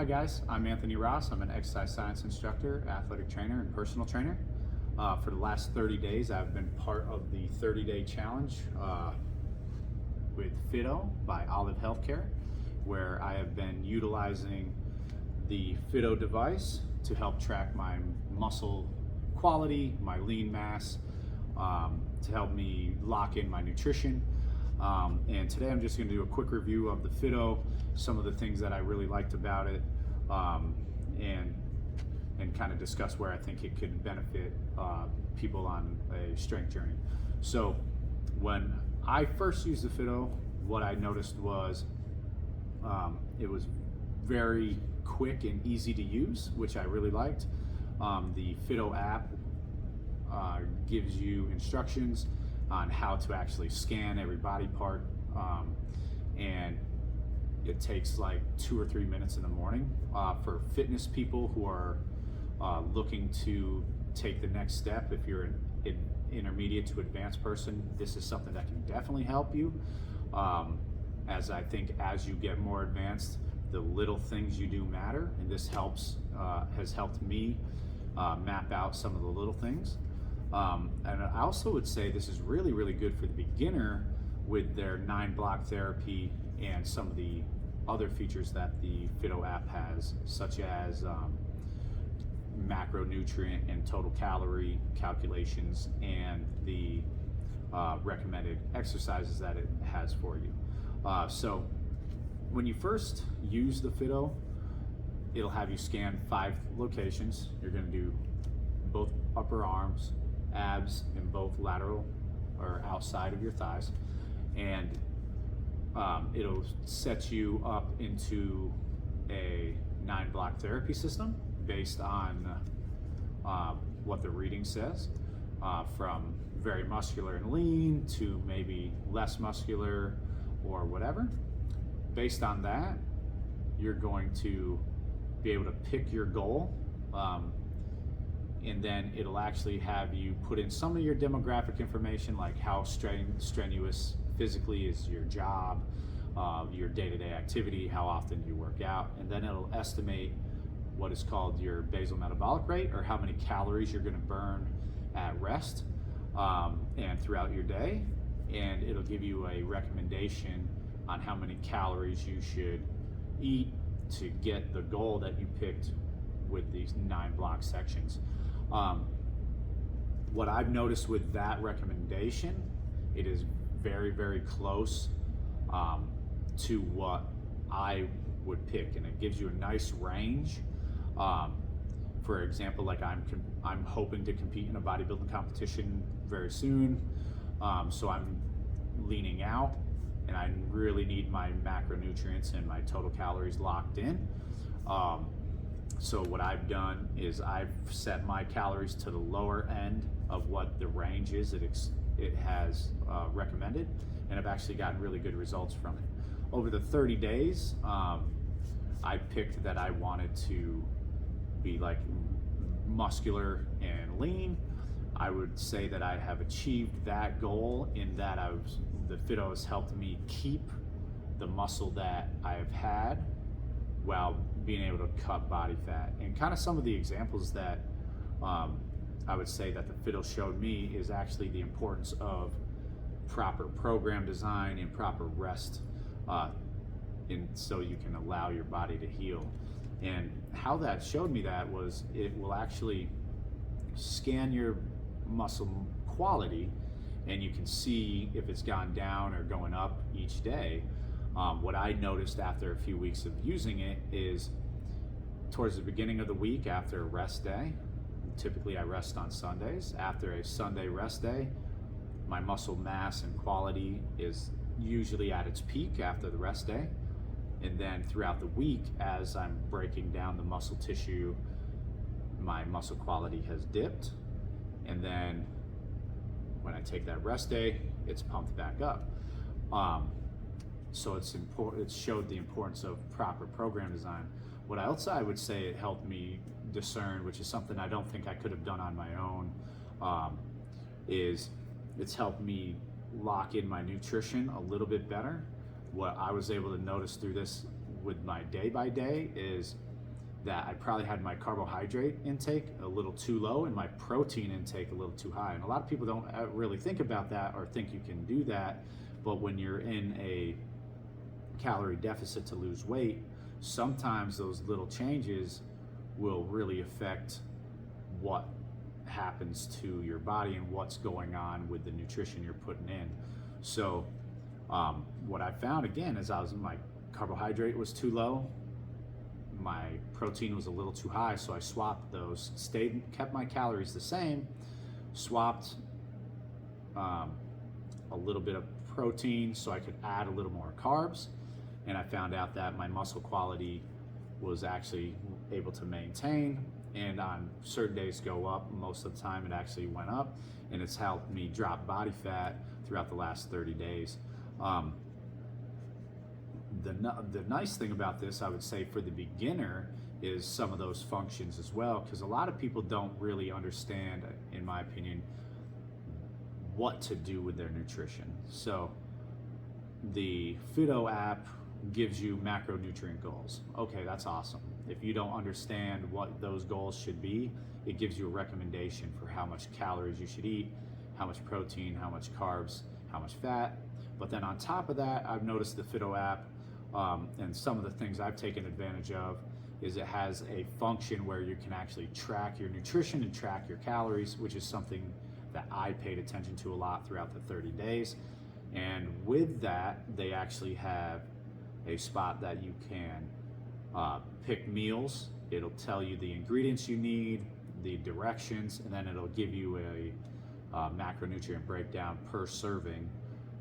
Hi guys, I'm Anthony Ross. I'm an exercise science instructor, athletic trainer, and personal trainer. For the last 30 days, I've been part of the 30-day challenge with FITTO by Olive Healthcare, where I have been utilizing the FITTO device to help track my muscle quality, my lean mass, to help me lock in my nutrition. And today I'm just going to do a quick review of the FITTO, some of the things that I really liked about it, and kind of discuss where I think it could benefit people on a strength journey. So when I first used the FITTO, what I noticed was it was very quick and easy to use, which I really liked. The FITTO app gives you instructions on how to actually scan every body part, and it takes like 2 or 3 minutes in the morning. For fitness people who are looking to take the next step, if you're an intermediate to advanced person, this is something that can definitely help you. As I think as you get more advanced, the little things you do matter, and this has helped me map out some of the little things. And I also would say this is really, really good for the beginner with their 9-block therapy and some of the other features that the FITTO app has, such as macronutrient and total calorie calculations, and the recommended exercises that it has for you. So when you first use the FITTO, it'll have you scan 5 locations. You're going to do both upper arms, abs, and both lateral or outside of your thighs, and it'll set you up into a 9-block therapy system based on what the reading says, from very muscular and lean to maybe less muscular or whatever. Based on that, you're going to be able to pick your goal, and then it'll actually have you put in some of your demographic information, like how strenuous physically is your job, your day-to-day activity, how often you work out, and then it'll estimate what is called your basal metabolic rate, or how many calories you're going to burn at rest and throughout your day, and it'll give you a recommendation on how many calories you should eat to get the goal that you picked with these 9-block sections. What I've noticed with that recommendation, it is very, very close to what I would pick, and it gives you a nice range. For example, like I'm hoping to compete in a bodybuilding competition very soon, so I'm leaning out, and I really need my macronutrients and my total calories locked in. So what I've done is I've set my calories to the lower end of what the range is it has recommended, and I've actually gotten really good results from it. Over the 30 days, I picked that I wanted to be like muscular and lean. I would say that I have achieved that goal in that the FITTO has helped me keep the muscle that I've had while being able to cut body fat. And kind of some of the examples that I would say that the FITTO showed me is actually the importance of proper program design and proper rest, so you can allow your body to heal. And how that showed me that was it will actually scan your muscle quality, and you can see if it's gone down or going up each day. What I noticed after a few weeks of using it is towards the beginning of the week after a rest day, typically I rest on Sundays, after a Sunday rest day, my muscle mass and quality is usually at its peak after the rest day. And then throughout the week, as I'm breaking down the muscle tissue, my muscle quality has dipped. And then when I take that rest day, it's pumped back up. So it's important. It showed the importance of proper program design. What else I would say it helped me discern, which is something I don't think I could have done on my own, is it's helped me lock in my nutrition a little bit better. What I was able to notice through this with my day by day is that I probably had my carbohydrate intake a little too low and my protein intake a little too high. And a lot of people don't really think about that or think you can do that. But when you're in a calorie deficit to lose weight, sometimes those little changes will really affect what happens to your body and what's going on with the nutrition you're putting in. So what I found again is my carbohydrate was too low, my protein was a little too high, so I swapped those, kept my calories the same, swapped a little bit of protein so I could add a little more carbs, and I found out that my muscle quality was actually able to maintain, and on certain days go up. Most of the time it actually went up, and it's helped me drop body fat throughout the last 30 days. The nice thing about this, I would say, for the beginner is some of those functions as well, because a lot of people don't really understand, in my opinion, what to do with their nutrition. So the FITTO app gives you macronutrient goals. Okay, that's awesome. If you don't understand what those goals should be, it gives you a recommendation for how much calories you should eat, how much protein, how much carbs, how much fat. But then on top of that, I've noticed the FITTO app, and some of the things I've taken advantage of is it has a function where you can actually track your nutrition and track your calories, which is something that I paid attention to a lot throughout the 30 days. And with that, they actually have a spot that you can pick meals. It'll tell you the ingredients you need, the directions, and then it'll give you a macronutrient breakdown per serving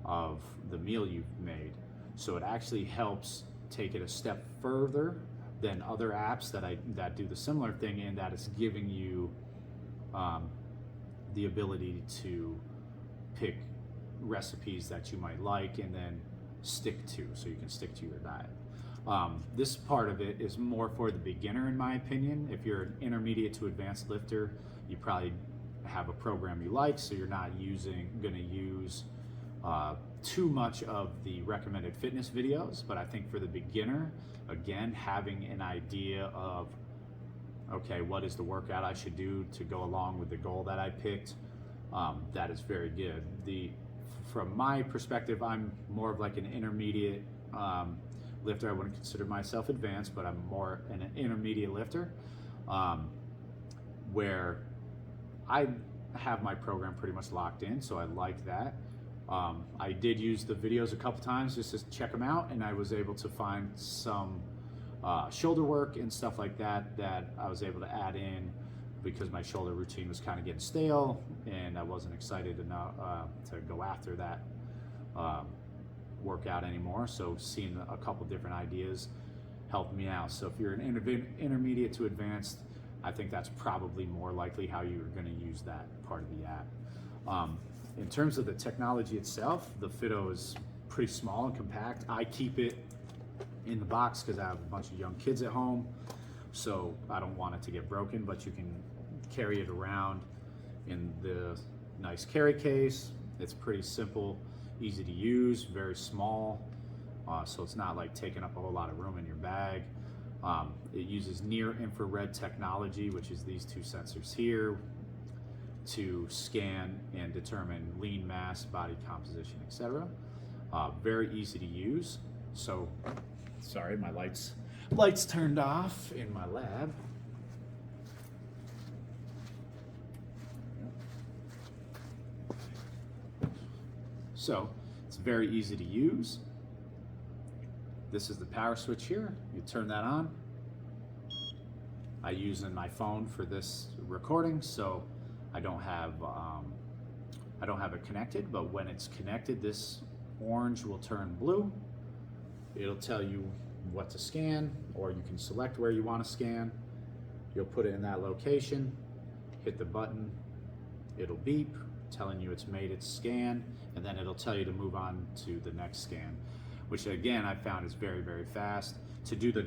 of the meal you've made. So it actually helps take it a step further than other apps that do the similar thing, in that it's giving you the ability to pick recipes that you might like and then stick to, so you can stick to your diet. This part of it is more for the beginner, in my opinion. If you're an intermediate to advanced lifter, you probably have a program you like, so you're not going to use too much of the recommended fitness videos. But I think for the beginner, again, having an idea of, okay, what is the workout I should do to go along with the goal that I picked, that is very good. From my perspective, I'm more of like an intermediate lifter. I wouldn't consider myself advanced, but I'm more an intermediate lifter, where I have my program pretty much locked in, so I like that. I did use the videos a couple times just to check them out, and I was able to find some shoulder work and stuff like that that I was able to add in, because my shoulder routine was kind of getting stale and I wasn't excited enough to go after that workout anymore. So seeing a couple different ideas helped me out. So if you're an intermediate to advanced, I think that's probably more likely how you're going to use that part of the app. In terms of the technology itself, the FITTO is pretty small and compact. I keep it in the box because I have a bunch of young kids at home, so I don't want it to get broken, but you can carry it around in the nice carry case. It's pretty simple, easy to use, very small, so it's not like taking up a whole lot of room in your bag. It uses near infrared technology, which is these two sensors here, to scan and determine lean mass, body composition, etc. Very easy to use. So, sorry, my lights turned off in my lab. So it's very easy to use. This is the power switch here. You turn that on. I use in my phone for this recording, so I don't have it connected, but when it's connected, this orange will turn blue. It'll tell you what to scan, or you can select where you want to scan. You'll put it in that location, hit the button, it'll beep, telling you it's made its scan, and then it'll tell you to move on to the next scan, which again I found is very, very fast. To do the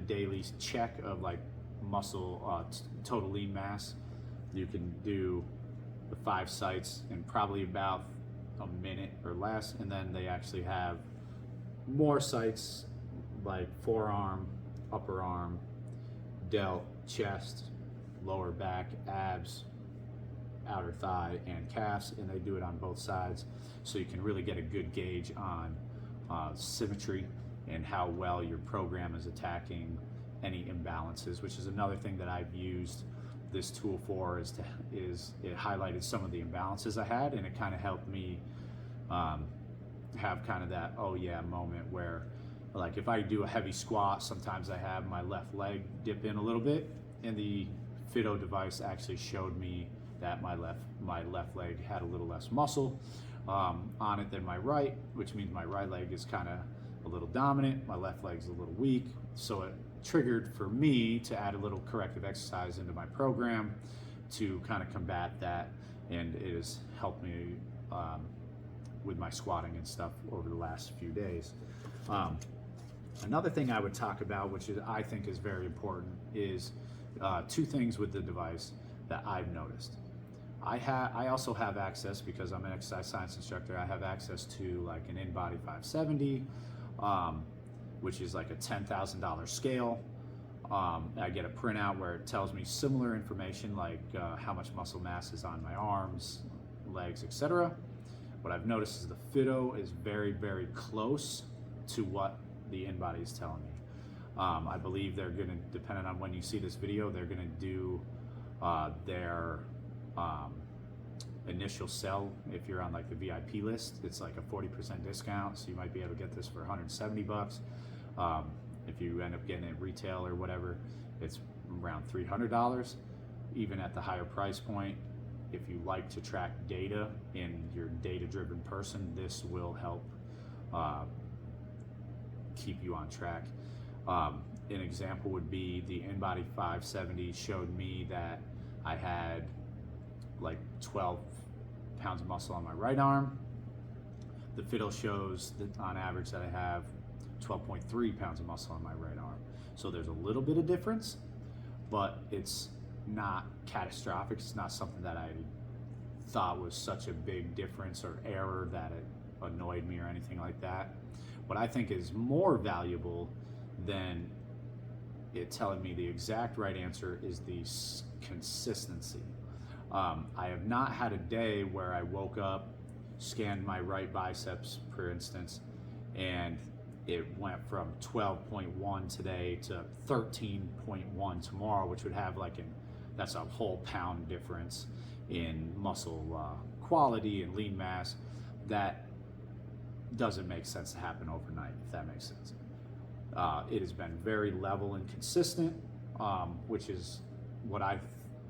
daily check of like muscle total lean mass, you can do the 5 sites in probably about a minute or less, and then they actually have more sites like forearm, upper arm, delt, chest, lower back, abs, outer thigh, and calves, and they do it on both sides, so you can really get a good gauge on symmetry and how well your program is attacking any imbalances, which is another thing that I've used this tool for, is it highlighted some of the imbalances I had, and it kind of helped me have kind of that oh yeah moment where, like, if I do a heavy squat, sometimes I have my left leg dip in a little bit, and the FITTO device actually showed me that my left leg had a little less muscle on it than my right, which means my right leg is kind of a little dominant, my left leg's a little weak. So it triggered for me to add a little corrective exercise into my program to kind of combat that, and it has helped me with my squatting and stuff over the last few days. Another thing I would talk about, which I think is very important, is two things with the device that I've noticed. I also have access, because I'm an exercise science instructor, I have access to like an InBody 570, which is like a $10,000 scale. I get a printout where it tells me similar information, like how much muscle mass is on my arms, legs, etc. What I've noticed is the FITTO is very, very close to what the InBody is telling me. I believe they're going to, depending on when you see this video, they're going to do their initial sell. If you're on like the VIP list, it's like a 40% discount, so you might be able to get this for 170 bucks. If you end up getting it retail or whatever, it's around $300. Even at the higher price point, if you like to track data and you're a data-driven person, this will help keep you on track. An example would be the InBody 570 showed me that I had like 12 pounds of muscle on my right arm. The FITTO shows that on average that I have 12.3 pounds of muscle on my right arm. So there's a little bit of difference, but it's not catastrophic. It's not something that I thought was such a big difference or error that it annoyed me or anything like that. What I think is more valuable than it telling me the exact right answer is the consistency. I have not had a day where I woke up, scanned my right biceps, for instance, and it went from 12.1 today to 13.1 tomorrow, which would have like that's a whole pound difference in muscle quality and lean mass. That doesn't make sense to happen overnight, if that makes sense. It has been very level and consistent, which is what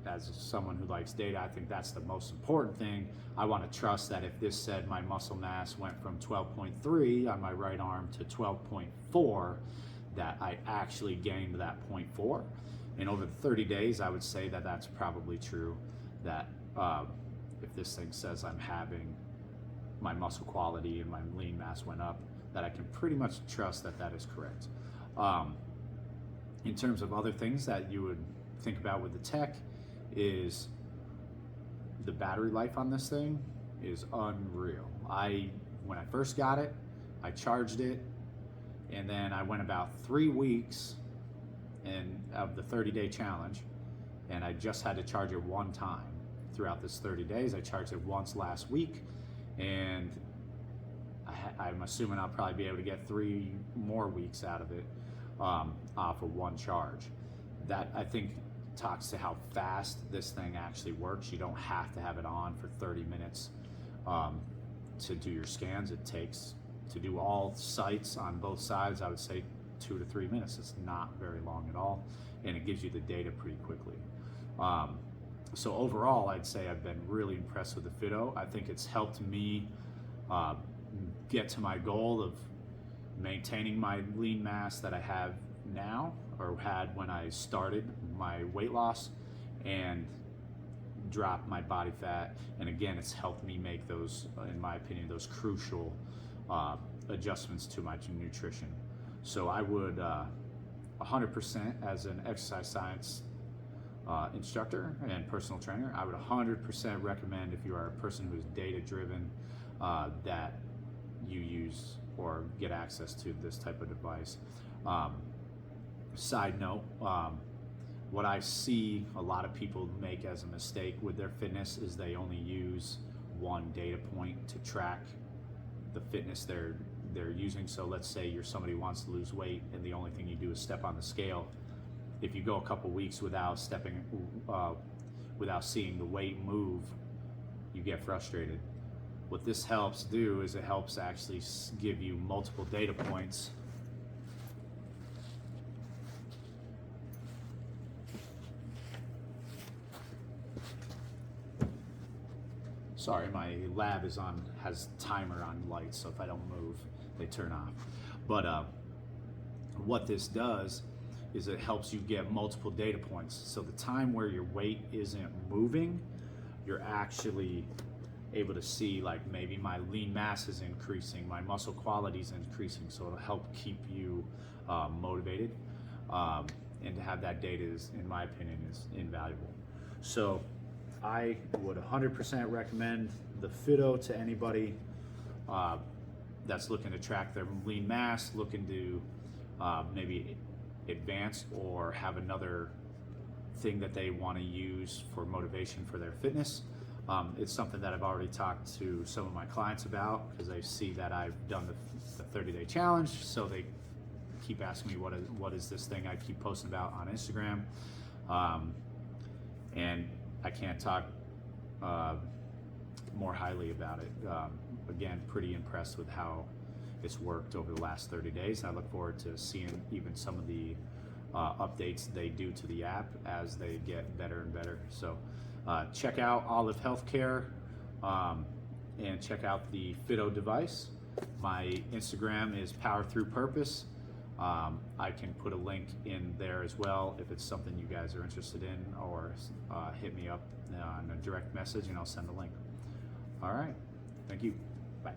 as someone who likes data, I think that's the most important thing. I want to trust that if this said my muscle mass went from 12.3 on my right arm to 12.4, that I actually gained that 0.4. And over the 30 days, I would say that that's probably true, that if this thing says I'm having my muscle quality and my lean mass went up, that I can pretty much trust that that is correct. In terms of other things that you would think about with the tech, is the battery life on this thing is unreal. When I first got it, I charged it, and then I went about 3 weeks of the 30-day challenge, and I just had to charge it one time throughout this 30 days. I charged it once last week, and I'm assuming I'll probably be able to get 3 more weeks out of it off of one charge. That, I think, talks to how fast this thing actually works. You don't have to have it on for 30 minutes to do your scans. It takes, to do all sites on both sides, I would say 2 to 3 minutes. It's not very long at all, and it gives you the data pretty quickly. So overall, I'd say I've been really impressed with the FITTO. I think it's helped me get to my goal of maintaining my lean mass that I have now, or had when I started my weight loss, and drop my body fat. And again, it's helped me make those, in my opinion, those crucial adjustments to my nutrition. So I would 100%, as an exercise science instructor and personal trainer, I would 100% recommend, if you are a person who is data driven, that you use or get access to this type of device. Side note, what I see a lot of people make as a mistake with their fitness is they only use one data point to track the fitness they're using. So let's say you're somebody who wants to lose weight and the only thing you do is step on the scale. If you go a couple weeks without without seeing the weight move, you get frustrated. What this helps do is it helps actually give you multiple data points. Sorry, my lab has timer on lights, so if I don't move, they turn off. But what this does is it helps you get multiple data points. So the time where your weight isn't moving, you're actually able to see, like, maybe my lean mass is increasing, my muscle quality is increasing. So it'll help keep you motivated. And to have that data is, in my opinion, is invaluable. So I would 100% recommend the FITTO to anybody that's looking to track their lean mass, looking to maybe advance or have another thing that they want to use for motivation for their fitness. It's something that I've already talked to some of my clients about because they see that I've done the 30-day challenge, so they keep asking me what is this thing I keep posting about on Instagram, and I can't talk more highly about it. Again, pretty impressed with how it's worked over the last 30 days. I look forward to seeing even some of the updates they do to the app as they get better and better. So check out Olive Healthcare and check out the FITTO device. My Instagram is Power Through Purpose. I can put a link in there as well if it's something you guys are interested in, or hit me up on a direct message and I'll send the link. All right, thank you, bye.